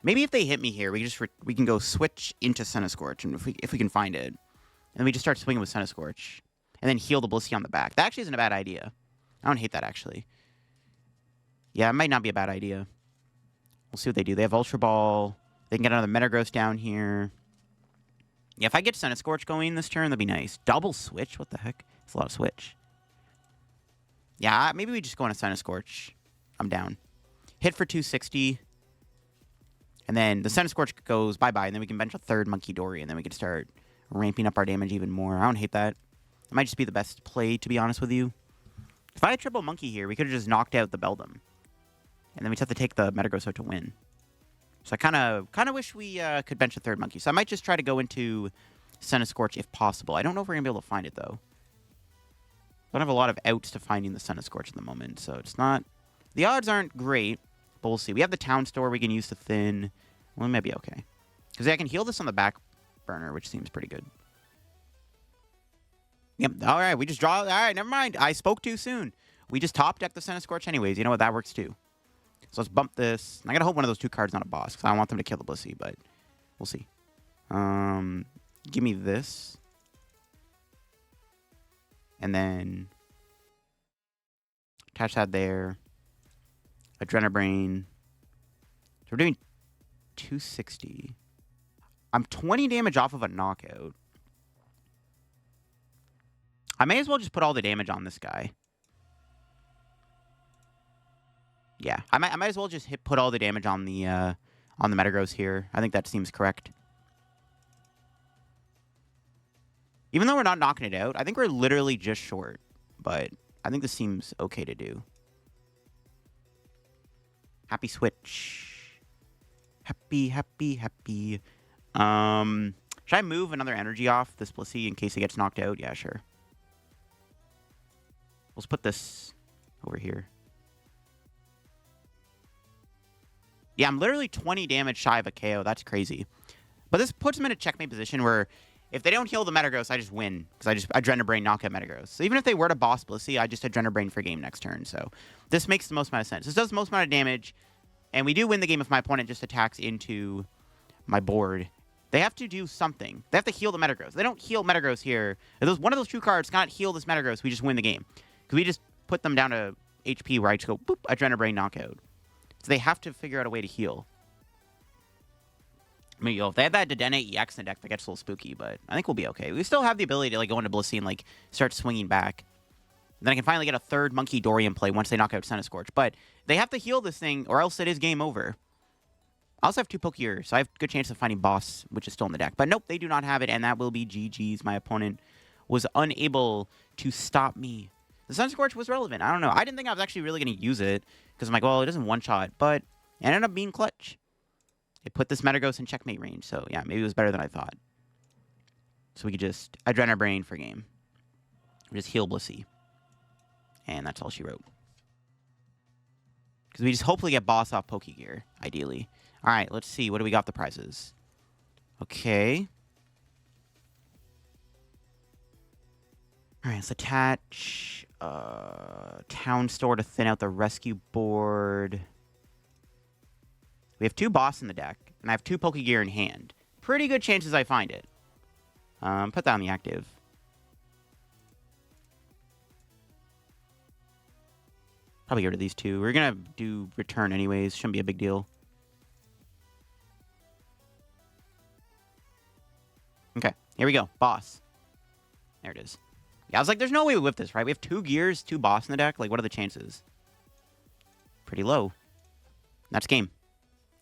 Maybe if they hit me here, we can go switch into Centiskorch, and if we can find it. And then we just start swinging with Centiskorch. And then heal the Blissey on the back. That actually isn't a bad idea. I don't hate that, actually. Yeah, it might not be a bad idea. We'll see what they do. They have Ultra Ball. They can get another Metagross down here. Yeah, if I get Centiskorch going this turn, that'd be nice. Double switch? What the heck? It's a lot of switch. Yeah, maybe we just go on a Centiskorch. I'm down. Hit for 260. And then the Centiskorch goes bye-bye, and then we can bench a 3rd Munkidori, and then we can start ramping up our damage even more. I don't hate that. It might just be the best play, to be honest with you. If I had triple Monkey here, we could have just knocked out the Beldum. And then we just have to take the Metagross out to win. So I kind of wish we could bench a 3rd Monkey. So I might just try to go into Centiskorch if possible. I don't know if we're going to be able to find it, though. Don't have a lot of outs to finding the Centiskorch at the moment, so it's not... The odds aren't great, but we'll see. We have the Town Store we can use to thin. Well, it might be okay. Because I can heal this on the back burner, which seems pretty good. Yep, all right, we just draw... All right, never mind. I spoke too soon. We just top deck the Centiskorch anyways. You know what? That works, too. So let's bump this. I gotta hope one of those 2 cards not a boss, because I don't want them to kill the Blissey, but we'll see. Give me this. And then attach that there. Adrenabrain. So we're doing 260. I'm 20 damage off of a knockout. I may as well just put all the damage on this guy. Yeah, I might as well just put all the damage on the Metagross here. I think that seems correct. Even though we're not knocking it out, I think we're literally just short. But I think this seems okay to do. Happy switch. Happy, happy, happy. Should I move another energy off this Blissey in case it gets knocked out? Yeah, sure. Let's put this over here. Yeah, I'm literally 20 damage shy of a KO. That's crazy. But this puts him in a checkmate position where if they don't heal the Metagross, I just win. Because I just Adrenabrain knock out Metagross. So even if they were to boss Blissey, I just Adrenabrain for game next turn. So this makes the most amount of sense. This does the most amount of damage. And we do win the game if my opponent just attacks into my board. They have to do something. They have to heal the Metagross. If they don't heal Metagross here, if one of those 2 cards cannot heal this Metagross, we just win the game. Because we just put them down to HP where I just go, boop, Adrenabrain knockout. So they have to figure out a way to heal. I mean, if they have that Dedenne EX in the deck, that gets a little spooky, but I think we'll be okay. We still have the ability to like go into Blissey and like start swinging back. And then I can finally get a 3rd Munkidori in play once they knock out Centiskorch. But they have to heal this thing, or else it is game over. I also have 2 Pokégear, so I have a good chance of finding Boss, which is still in the deck. But nope, they do not have it, and that will be GG's. My opponent was unable to stop me. The Centiskorch was relevant. I don't know. I didn't think I was actually really going to use it, because I'm like, well, it doesn't one-shot, but it ended up being clutch. It put this Metagross in checkmate range, so yeah, maybe it was better than I thought. So we could just Adrenabrain for game. We just heal Blissey. And that's all she wrote. Because we just hopefully get boss off Pokégear, ideally. Alright, let's see. What do we got the prizes? Okay. Alright, let's attach Town Store to thin out the Rescue Board. We have 2 boss in the deck, and I have 2 Pokégear in hand. Pretty good chances I find it. Put that on the active. Probably get rid of these 2. We're going to do return anyways. Shouldn't be a big deal. Okay, here we go. Boss. There it is. Yeah, I was like, there's no way we whip this, right? We have 2 gears, 2 boss in the deck. Like, what are the chances? Pretty low. That's game.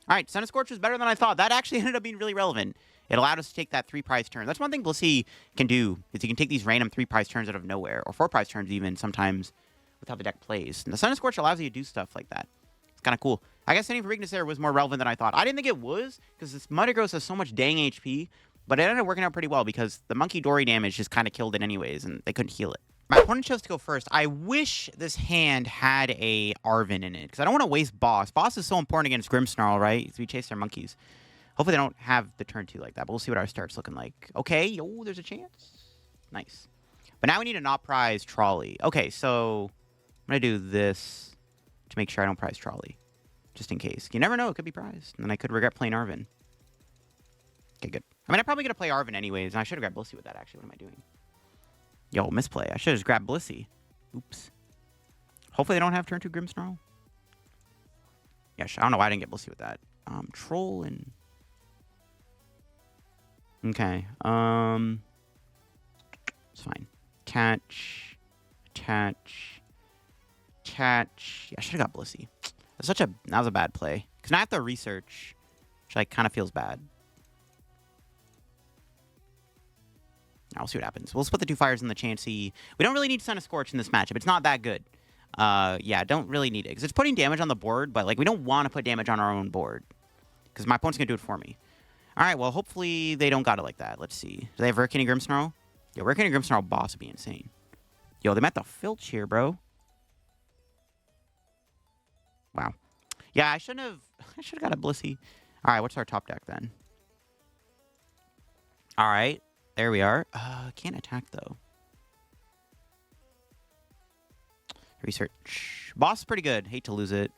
All right, Centiskorch was better than I thought. That actually ended up being really relevant. It allowed us to take that 3-prize turn. That's one thing Blissey can do, is he can take these random 3-prize turns out of nowhere, or 4-prize turns even sometimes with how the deck plays. And the Centiskorch allows you to do stuff like that. It's kind of cool. I guess hitting for weakness there was more relevant than I thought. I didn't think it was, because this Metagross has so much dang HP, but it ended up working out pretty well, because the Munkidori damage just kind of killed it anyways, and they couldn't heal it. My opponent chose to go first. I wish this hand had a Arven in it, because I don't want to waste Boss. Boss is so important against Grimmsnarl, right? So we chase their monkeys. Hopefully they don't have the turn 2 like that, but we'll see what our start's looking like. Okay, oh, there's a chance. Nice. But now we need a not prize trolley. Okay, so I'm going to do this to make sure I don't prize trolley, just in case. You never know, it could be prized, and then I could regret playing Arven. Okay, good. I mean, I'm probably going to play Arven anyways, and I should have grabbed Blissey with that, actually. What am I doing? Yo, misplay. I should have just grabbed Blissey. Oops. Hopefully they don't have turn 2 Grimmsnarl. Yeah, I don't know why I didn't get Blissey with that. Troll and... Okay. It's fine. Attach. Attach. Attach. Yeah, I should have got Blissey. That was a bad play. Because now I have to research, which like kind of feels bad. I'll see what happens. We'll split the 2 fires in the Chansey. We don't really need Centiskorch in this matchup. It's not that good. Yeah, don't really need it. Because it's putting damage on the board, but like we don't want to put damage on our own board. Because my opponent's going to do it for me. Alright, well, hopefully they don't got it like that. Let's see. Do they have Rurikini Grimmsnarl? Yo, Rurikini Grimmsnarl boss would be insane. Yo, they met the filch here, bro. Wow. Yeah, I should have got a Blissey. Alright, what's our top deck then? Alright. There we are. Can't attack, though. Research. Boss is pretty good. Hate to lose it.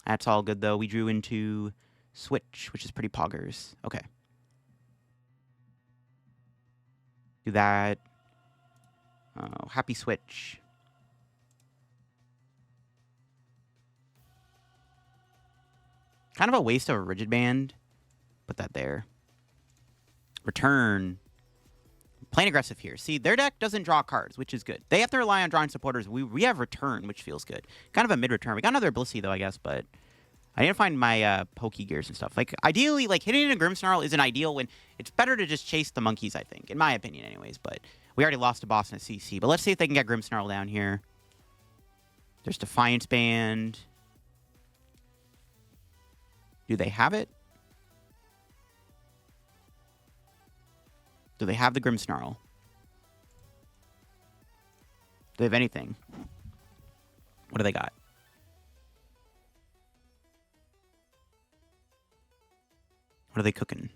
That's all good, though. We drew into Switch, which is pretty poggers. Okay. Do that. Oh, happy Switch. Kind of a waste of a Rigid Band. Put that there. Return. Playing aggressive here. See, their deck doesn't draw cards, which is good. They have to rely on drawing supporters. We have return, which feels good. Kind of a mid-return. We got another Blissey, though, I guess, but I need to find my Pokégears and stuff. Like, ideally, like, hitting a Grimmsnarl isn't ideal when it's better to just chase the monkeys, I think. In my opinion, anyways, but we already lost to Boston at CC. But let's see if they can get Grimmsnarl down here. There's Defiance Band. Do they have it? Do they have the Grimmsnarl? Do they have anything? What do they got? What are they cooking?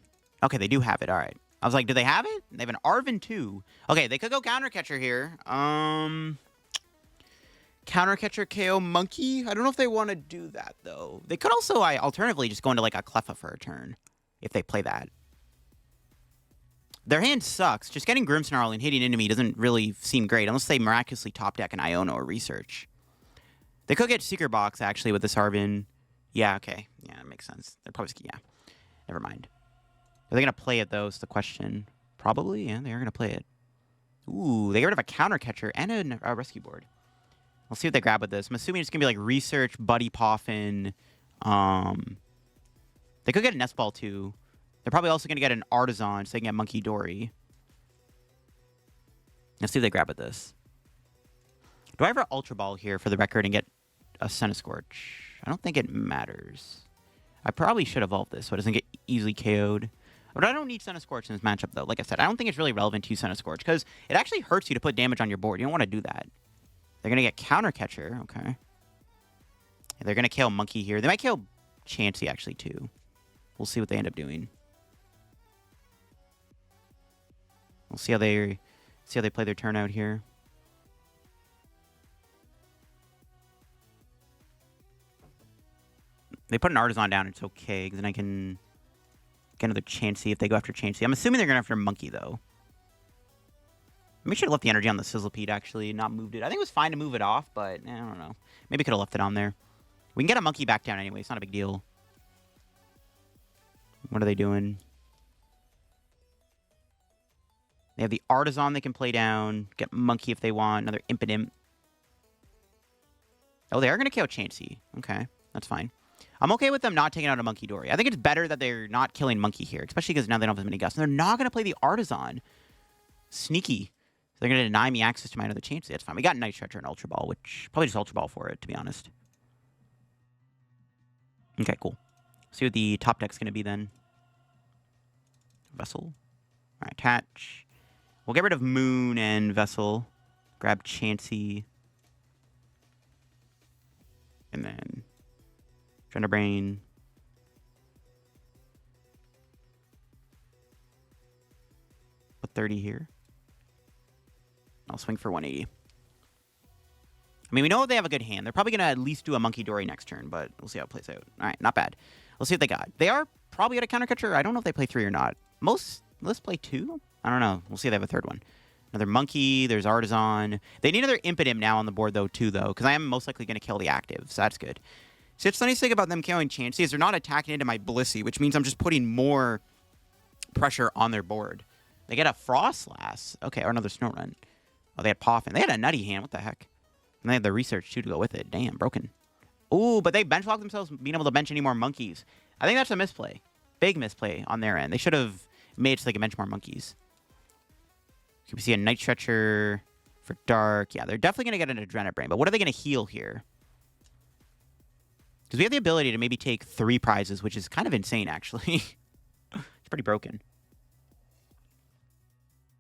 Okay, they do have it. All right. I was like, do they have it? They have an Arven too. Okay, they could go Counter Catcher here. Counter Catcher KO Monkey. I don't know if they want to do that, though. They could also, alternatively, just go into, like, a Cleffa for a turn. If they play that. Their hand sucks. Just getting Grimmsnarl and hitting into me doesn't really seem great. Unless they miraculously top deck an Iono or Research. They could get Secret Box, actually, with this Arven. Yeah, okay. Yeah, that makes sense. They're probably... Yeah. Never mind. Are they going to play it, though, is the question. Probably, yeah, they are going to play it. Ooh, they get rid of a Counter Catcher and a Rescue Board. We'll see what they grab with this. I'm assuming it's going to be like Research, Buddy Poffin. They could get a Nest Ball too. They're probably also going to get an Artisan so they can get Munkidori. Let's see if they grab with this. Do I have an Ultra Ball here for the record and get a Centiskorch? I don't think it matters. I probably should evolve this so it doesn't get easily KO'd. But I don't need Centiskorch in this matchup though. Like I said, I don't think it's really relevant to Centiskorch because it actually hurts you to put damage on your board. You don't want to do that. They're going to get Counter Catcher. Okay. Yeah, they're going to kill Monkey here. They might kill Chansey, actually, too. We'll see what they end up doing. We'll see how they play their turn out here. They put an Artisan down. It's okay, because then I can get another Chansey if they go after Chansey. I'm assuming they're going after Monkey, though. Maybe I should have left the energy on the Sizzlipede, actually, not moved it. I think it was fine to move it off, but I don't know. Maybe could have left it on there. We can get a Monkey back down anyway. It's not a big deal. What are they doing? They have the Artisan they can play down. Get Monkey if they want. Another Impidimp. Oh, they are going to KO Chansey. Okay, that's fine. I'm okay with them not taking out a Munkidori. I think it's better that they're not killing Monkey here, especially because now they don't have as many gusts. And they're not going to play the Artisan. Sneaky. So they're going to deny me access to my other Chansey. That's fine. We got Night Stretcher and Ultra Ball, which probably just Ultra Ball for it, to be honest. Okay, cool. See what the top deck's going to be then. Vessel. All right, attach. We'll get rid of Moon and Vessel. Grab Chansey. And then Gender Brain. Put 30 here. I'll swing for 180. I mean, we know they have a good hand. They're probably going to at least do a Munkidori next turn, but we'll see how it plays out. All right, not bad. Let's see what they got. They are probably at a counter catcher. I don't know if they play 3 or not. Let's play 2? I don't know. We'll see if they have a third one. Another Monkey. There's Artisan. They need another Impidimp now on the board, though, too, because I am most likely going to kill the active, so that's good. So it's the nice thing about them killing Chansey is they're not attacking into my Blissey, which means I'm just putting more pressure on their board. They get a Frostlass. Okay, or another Snorunt. Oh, they had Poffin. They had a Nutty hand. What the heck? And they had the Research, too, to go with it. Damn, broken. Ooh, but they benchlocked themselves being able to bench any more Monkeys. I think that's a misplay. Big misplay on their end. They should have made it so they could bench more Monkeys. Can we see a Night Stretcher for Dark? Yeah, they're definitely going to get an Adrenaline Brain. But what are they going to heal here? Because we have the ability to maybe take 3 prizes, which is kind of insane, actually. It's pretty broken.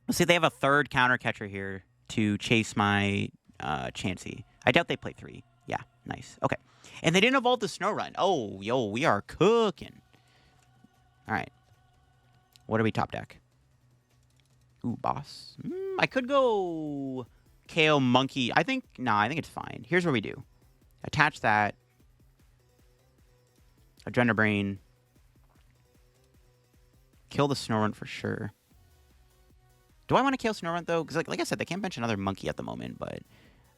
Let's see if they have a third counter catcher here to chase my Chansey. I doubt they play 3. Yeah, nice. Okay. And they didn't evolve the Snorunt. Oh, yo, we are cooking. All right. What do we top deck? Ooh, boss. I could go KO Monkey. I think it's fine. Here's what we do. Attach that. Adrenaline Brain. Kill the Snorunt for sure. Do I want to kill Snorunt, though? Because, like I said, they can't bench another Monkey at the moment, but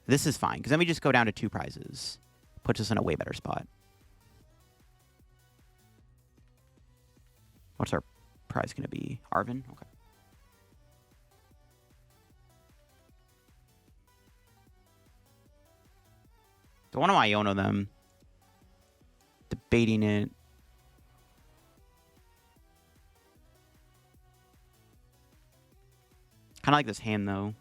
this is fine. Because then we just go down to 2 prizes. Puts us in a way better spot. What's our prize going to be? Arven? Okay. Do I want to Iono them? Debating it. Kind of like this hand, though.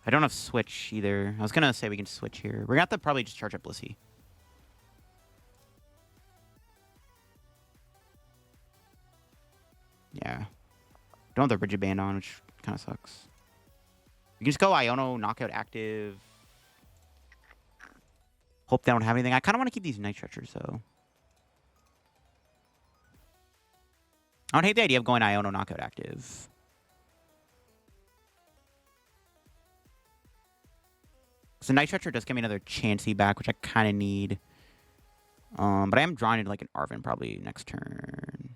I don't have Switch, either. I was going to say we can Switch here. We're going to have to probably just charge up Blissey. Yeah. Don't have the Rigid Band on, which kind of sucks. We can just go Iono, Knockout Active. Hope they don't have anything. I kind of want to keep these Night Stretchers, though. I don't hate the idea of going Iono, Knockout Active. So Night Stretcher does give me another Chansey back, which I kind of need. But I am drawing into like an Arven probably next turn.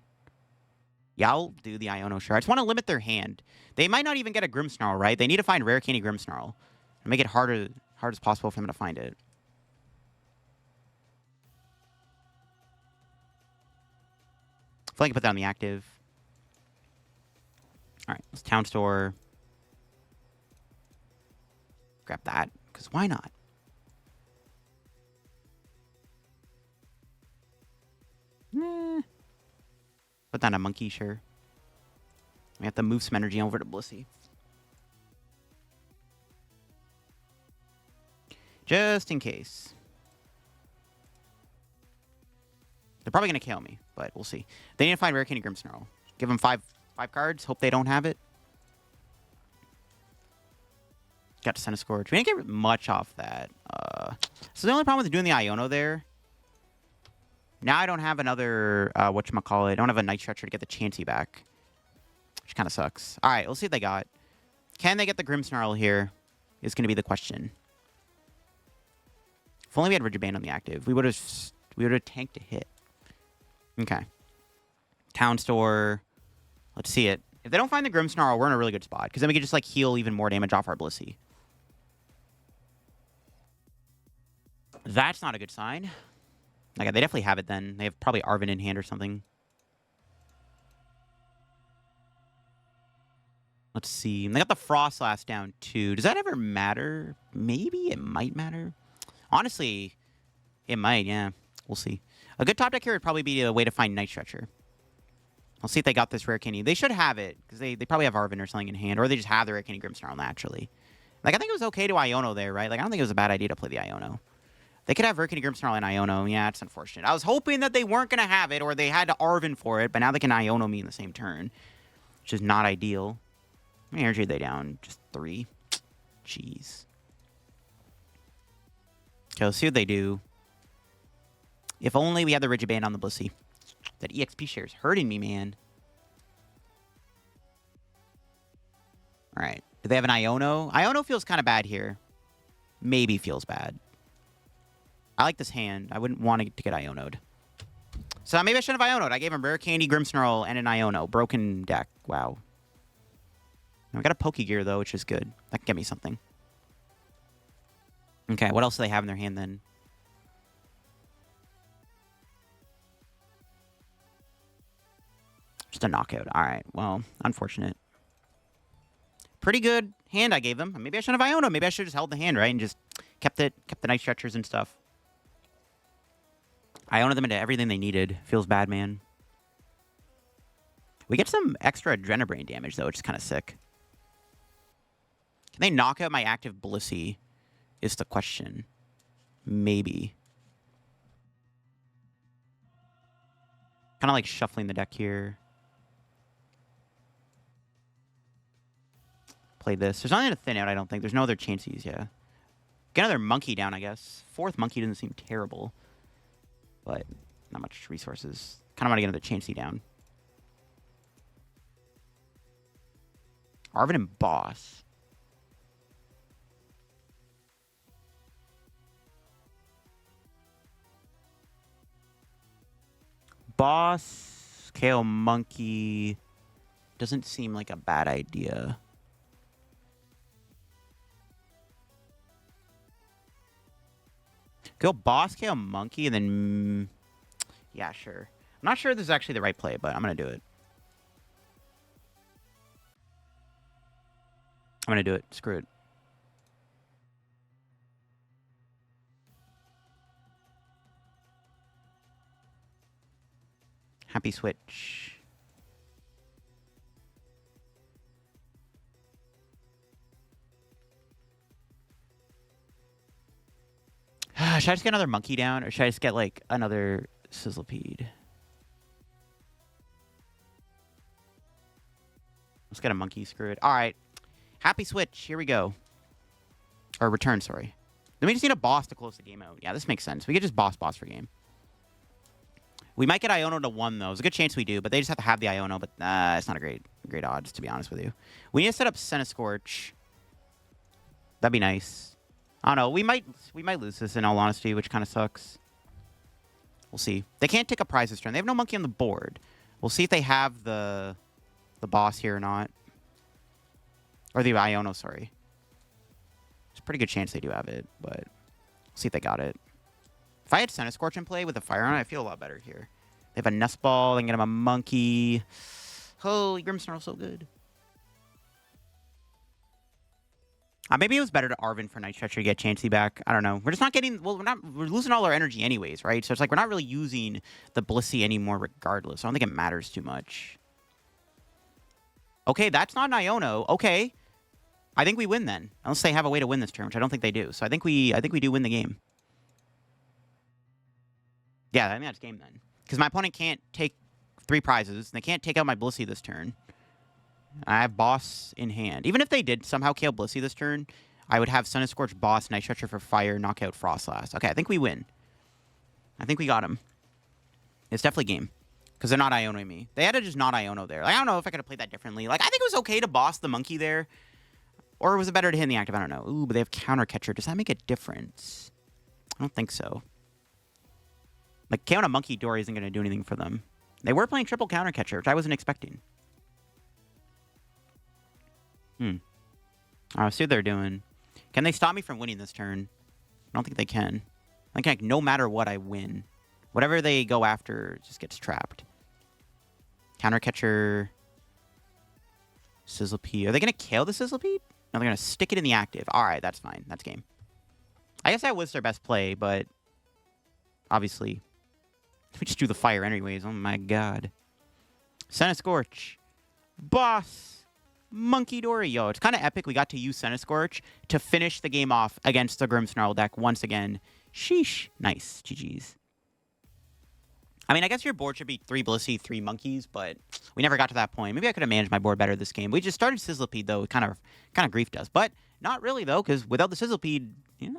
Yeah, I'll do the Iono, sure. I just want to limit their hand. They might not even get a Grimmsnarl, right? They need to find Rare Candy Grimmsnarl. And make it hard as possible for them to find it. I feel like I put that on the active. Alright, let's Town Store. Grab that, because why not? Put that on a Monkey, sure. We have to move some energy over to Blissey. Just in case. They're probably going to KO me, but we'll see. They need to find Rare Candy Grimmsnarl. Give them five cards. Hope they don't have it. Got to Centiskorch. We didn't get much off that. So the only problem with doing the Iono there... Now I don't have another, whatchamacallit. I don't have a Night Stretcher to get the Chansey back. Which kind of sucks. All right, let's see what they got. Can they get the Grimmsnarl here? Is going to be the question. If only we had Rigid Band on the active, we would have tanked a hit. Okay. Town Store. Let's see it. If they don't find the Grimmsnarl, we're in a really good spot. Because then we can just like heal even more damage off our Blissey. That's not a good sign. Okay, they definitely have it then. They have probably Arven in hand or something. Let's see. They got the Frostlass down, too. Does that ever matter? Maybe it might matter. Honestly, it might, yeah. We'll see. A good top deck here would probably be a way to find Night Stretcher. I'll see if they got this rare candy. They should have it, because they probably have Arven or something in hand, or they just have the rare candy Grimmsnarl naturally. Like, I think it was okay to Iono there, right? Like, I don't think it was a bad idea to play the Iono. They could have rare candy Grimmsnarl and Iono. Yeah, it's unfortunate. I was hoping that they weren't going to have it, or they had to Arven for it, but now they can Iono me in the same turn, which is not ideal. How many energy are they down? Just 3? Jeez. Okay, let's see what they do. If only we had the Rigid Band on the Blissey. That EXP share is hurting me, man. Alright. Do they have an Iono? Iono feels kind of bad here. Maybe feels bad. I like this hand. I wouldn't want to get Iono'd. So maybe I shouldn't have Iono'd. I gave him Rare Candy, Grimmsnarl, and an Iono. Broken deck. Wow. I got a Pokégear, though, which is good. That can get me something. Okay, what else do they have in their hand, then? Just a knockout. All right, well, unfortunate. Pretty good hand I gave them. Maybe I shouldn't have Iono. Maybe I should have just held the hand, right, and just kept the Night Stretchers and stuff. Iono them into everything they needed. Feels bad, man. We get some extra Adrenabrain damage, though, which is kind of sick. Can they knock out my active Blissey is the question. Maybe. Kind of like shuffling the deck here. Play this. There's nothing to thin out, I don't think. There's no other Chanseys, yeah. Get another monkey down, I guess. 4th monkey doesn't seem terrible. But not much resources. Kind of want to get another Chansey down. Arven and Boss. Boss, KO Monkey. Doesn't seem like a bad idea. Go Boss, KO Monkey, and then... yeah, sure. I'm not sure this is actually the right play, but I'm going to do it. I'm going to do it. Screw it. Happy Switch. Should I just get another monkey down, or should I just get, like, another Sizzlipede? Let's get a monkey, screw it. All right. Happy Switch. Here we go. Or return, sorry. Then we just need a boss to close the game out. Yeah, this makes sense. We could just boss for game. We might get Iono to 1, though. There's a good chance we do, but they just have to have the Iono. But it's not a great odds, to be honest with you. We need to set up Centiskorch. That'd be nice. I don't know. We might lose this, in all honesty, which kind of sucks. We'll see. They can't take a prize this turn. They have no monkey on the board. We'll see if they have the boss here or not. Or the Iono, sorry. There's a pretty good chance they do have it, but we'll see if they got it. If I had Centiskorch in play with a Fire on it, I feel a lot better here. They have a Nest Ball. They can get him a monkey. Holy, Grimmsnarl's so good. Maybe it was better to Arven for Night Stretcher to get Chansey back. I don't know. We're just not getting... well, we're losing all our energy anyways, right? So it's like we're not really using the Blissey anymore regardless. I don't think it matters too much. Okay, that's not an Iono. Okay. I think we win then. Unless they have a way to win this turn, which I don't think they do. So I think we do win the game. Yeah, I think that's game then. Because my opponent can't take 3 prizes. And they can't take out my Blissey this turn. I have Boss in hand. Even if they did somehow KO Blissey this turn, I would have Centiskorch, Boss, Night Stretcher for Fire, Knockout, Frostlass. Okay, I think we win. I think we got him. It's definitely game. Because they're not Ionoing me. They had to just not Iono there. Like, I don't know if I could have played that differently. Like, I think it was okay to Boss the monkey there. Or was it better to hit in the active? I don't know. Ooh, but they have Counter Catcher. Does that make a difference? I don't think so. Like, KO on a Munkidori isn't going to do anything for them. They were playing triple Counter Catcher, which I wasn't expecting. Alright, see what they're doing. Can they stop me from winning this turn? I don't think they can. I think, like, no matter what, I win. Whatever they go after just gets trapped. Counter Catcher. Sizzlipede. Are they going to kill the Sizzlipede? No, they're going to stick it in the active. All right, that's fine. That's game. I guess that was their best play, but obviously, we just do the fire anyways. Oh my god. Centiskorch. Boss. Munkidori. Yo, it's kind of epic. We got to use Centiskorch to finish the game off against the Grimmsnarl deck once again. Sheesh. Nice. GG's. I mean, I guess your board should be 3 Blissey, 3 Monkeys, but we never got to that point. Maybe I could have managed my board better this game. We just started Sizzlipede, though. It kind of griefed us. But not really, though, because without the Sizzlipede, it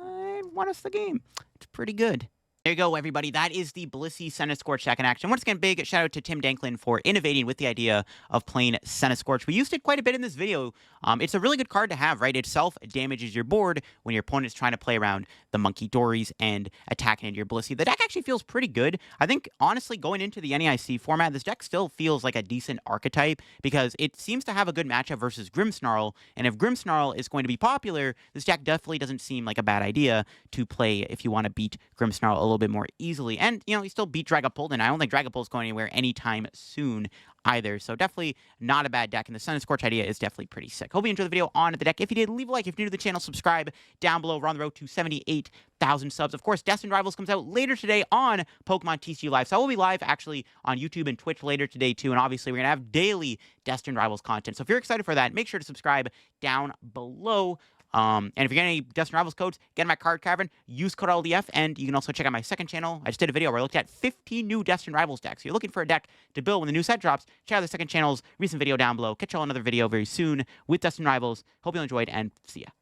won us the game. It's pretty good. There you go, everybody. That is the Blissey Centiskorch deck in action. Once again, big shout out to TimDanklin for innovating with the idea of playing Centiskorch. We used it quite a bit in this video. It's a really good card to have, right? It self-damages your board when your opponent's trying to play around the Munkidoris and attacking into your Blissey. The deck actually feels pretty good. I think, honestly, going into the NEIC format, this deck still feels like a decent archetype because it seems to have a good matchup versus Grimmsnarl. And if Grimmsnarl is going to be popular, this deck definitely doesn't seem like a bad idea to play if you want to beat Grimmsnarl a little bit more easily. And, you still beat Dragapult, and I don't think Dragapult's going anywhere anytime soon either. So definitely not a bad deck, and the Centiskorch idea is definitely pretty sick. Hope you enjoyed the video on the deck. If you did, leave a like. If you're new to the channel, subscribe down below. We're on the road to 78,000 subs. Of course, Destined Rivals comes out later today on Pokemon TCG Live. So I will be live actually on YouTube and Twitch later today too, and obviously we're going to have daily Destined Rivals content. So if you're excited for that, make sure to subscribe down below. And if you're getting any Destined Rivals codes, get in my card cavern, use code LDF, and you can also check out my second channel. I just did a video where I looked at 15 new Destined Rivals decks. If you're looking for a deck to build when the new set drops, check out the second channel's recent video down below. Catch y'all another video very soon with Destined Rivals. Hope you enjoyed, and see ya.